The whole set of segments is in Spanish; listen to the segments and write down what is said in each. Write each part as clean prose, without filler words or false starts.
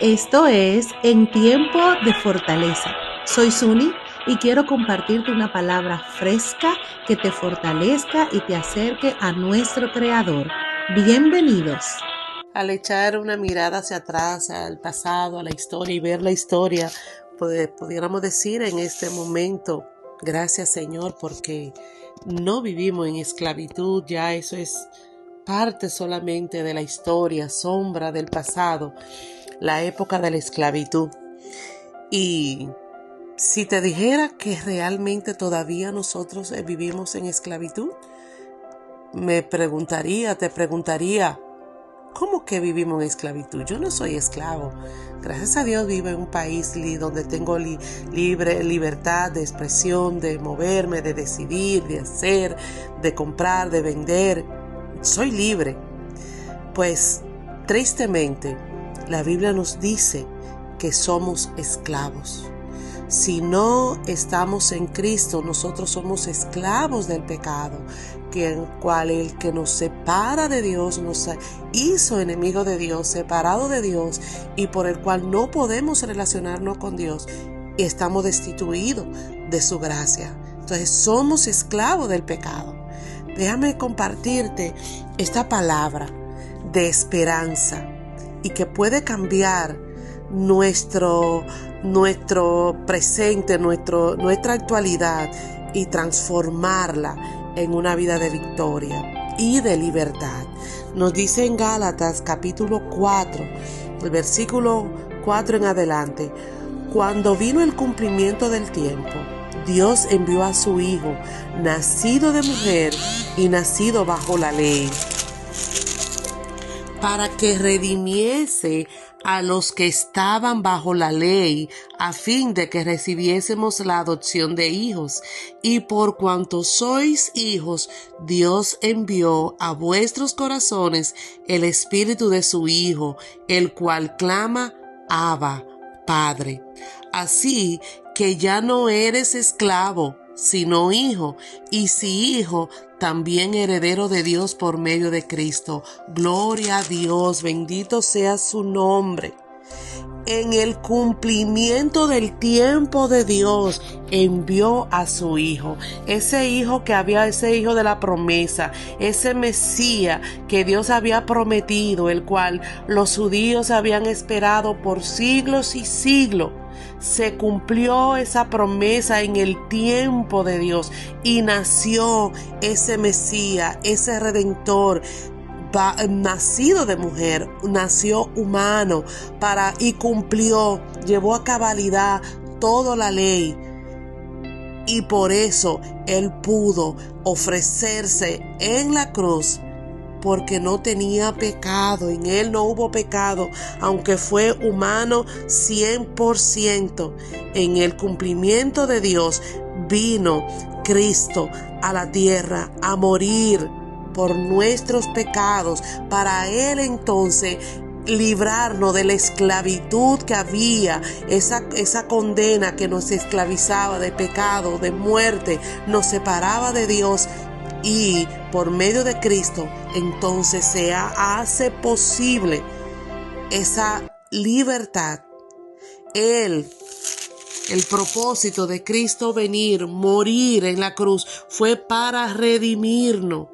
Esto es En Tiempo de Fortaleza. Soy Suni y quiero compartirte una palabra fresca que te fortalezca y te acerque a nuestro Creador. Bienvenidos. Al echar una mirada hacia atrás, al pasado, a la historia y ver la historia, pudiéramos decir en este momento, gracias Señor, porque no vivimos en esclavitud, ya eso es parte solamente de la historia, sombra del pasado, la época de la esclavitud. Y si te dijera que realmente todavía nosotros vivimos en esclavitud, te preguntaría, ¿cómo que vivimos en esclavitud? Yo no soy esclavo. Gracias a Dios vivo en un país donde tengo libertad de expresión, de moverme, de decidir, de hacer, de comprar, de vender. Soy libre. Pues, tristemente, la Biblia nos dice que somos esclavos. Si no estamos en Cristo, nosotros somos esclavos del pecado, el que nos separa de Dios, nos hizo enemigo de Dios, separado de Dios, y por el cual no podemos relacionarnos con Dios y estamos destituidos de su gracia. Entonces somos esclavos del pecado. Déjame compartirte esta palabra de esperanza y que puede cambiar nuestro presente, nuestra actualidad y transformarla en una vida de victoria y de libertad. Nos dice en Gálatas capítulo 4, el versículo 4 en adelante: cuando vino el cumplimiento del tiempo, Dios envió a su Hijo, nacido de mujer y nacido bajo la ley, para que redimiese a los que estaban bajo la ley, a fin de que recibiésemos la adopción de hijos. Y por cuanto sois hijos, Dios envió a vuestros corazones el Espíritu de su Hijo, el cual clama: Abba, Padre. Así que ya no eres esclavo, sino hijo, y si hijo, también heredero de Dios por medio de Cristo. Gloria a Dios, bendito sea su nombre. En el cumplimiento del tiempo de Dios, envió a su Hijo, ese hijo de la promesa, ese Mesías que Dios había prometido, el cual los judíos habían esperado por siglos y siglos. Se cumplió esa promesa en el tiempo de Dios y nació ese Mesías, ese Redentor, nacido de mujer, nació humano y cumplió, llevó a cabalidad toda la ley. Y por eso Él pudo ofrecerse en la cruz, porque no tenía pecado, en Él no hubo pecado, aunque fue humano 100%. En el cumplimiento de Dios vino Cristo a la tierra a morir por nuestros pecados, para Él entonces librarnos de la esclavitud que había, esa condena que nos esclavizaba de pecado, de muerte, nos separaba de Dios. Y por medio de Cristo entonces se hace posible esa libertad. El propósito de Cristo venir, morir en la cruz, fue para redimirnos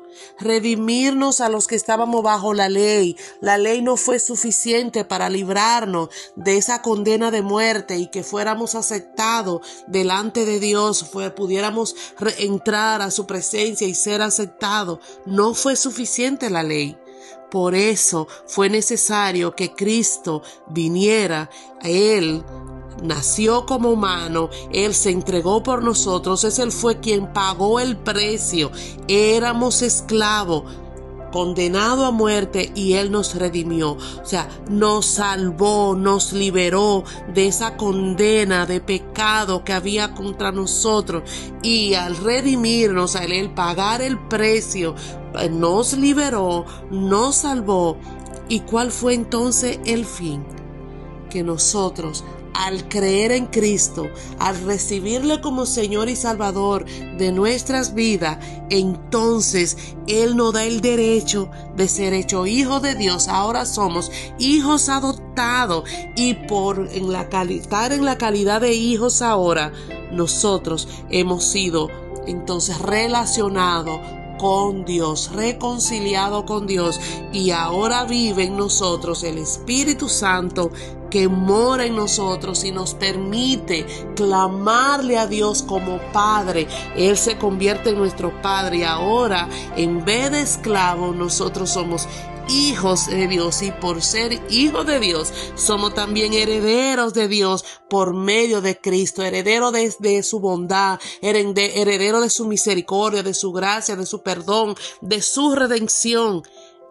a los que estábamos bajo la ley. La ley no fue suficiente para librarnos de esa condena de muerte y que fuéramos aceptados delante de Dios, pudiéramos entrar a su presencia y ser aceptados. No fue suficiente la ley. Por eso fue necesario que Cristo viniera. Él nació como humano, Él se entregó por nosotros, Él fue quien pagó el precio. Éramos esclavos, condenados a muerte, y Él nos redimió. O sea, nos salvó, nos liberó de esa condena de pecado que había contra nosotros. Y al redimirnos, al Él pagar el precio, nos liberó, nos salvó. ¿Y cuál fue entonces el fin? Que nosotros, al creer en Cristo, al recibirle como Señor y Salvador de nuestras vidas, entonces Él nos da el derecho de ser hecho hijo de Dios. Ahora somos hijos adoptados adoptado y por estar en la calidad de hijos ahora, nosotros hemos sido entonces relacionados con Dios, reconciliado con Dios, y ahora vive en nosotros el Espíritu Santo que mora en nosotros y nos permite clamarle a Dios como Padre. Él se convierte en nuestro Padre y ahora, en vez de esclavos, nosotros somos hijos de Dios, y por ser hijos de Dios somos también herederos de Dios por medio de Cristo, herederos de su bondad, herederos de su misericordia, de su gracia, de su perdón, de su redención,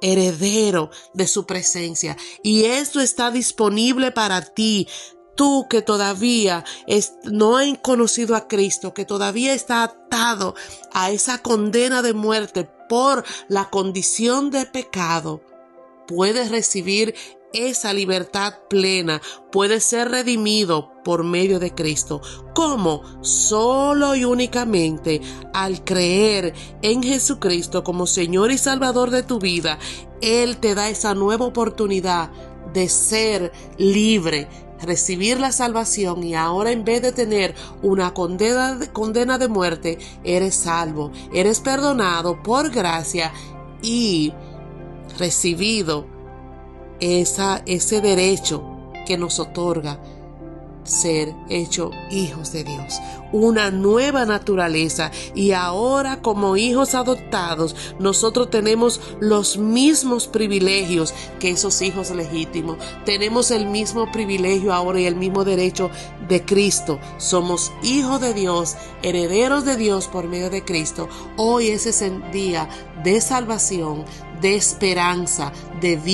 heredero de su presencia. Y esto está disponible para ti. Tú que todavía no has conocido a Cristo, que todavía está atado a esa condena de muerte por la condición de pecado, puedes recibir esa libertad plena, puedes ser redimido por medio de Cristo. ¿Cómo? Solo y únicamente al creer en Jesucristo como Señor y Salvador de tu vida. Él te da esa nueva oportunidad de ser libre, recibir la salvación, y ahora, en vez de tener una condena de muerte, eres salvo, eres perdonado por gracia y recibido ese derecho que nos otorga ser hecho hijos de Dios, una nueva naturaleza. Y ahora, como hijos adoptados, nosotros tenemos los mismos privilegios que esos hijos legítimos. Tenemos el mismo privilegio ahora y el mismo derecho de Cristo. Somos hijos de Dios, herederos de Dios por medio de Cristo. Hoy ese es el día de salvación, de esperanza, de vida.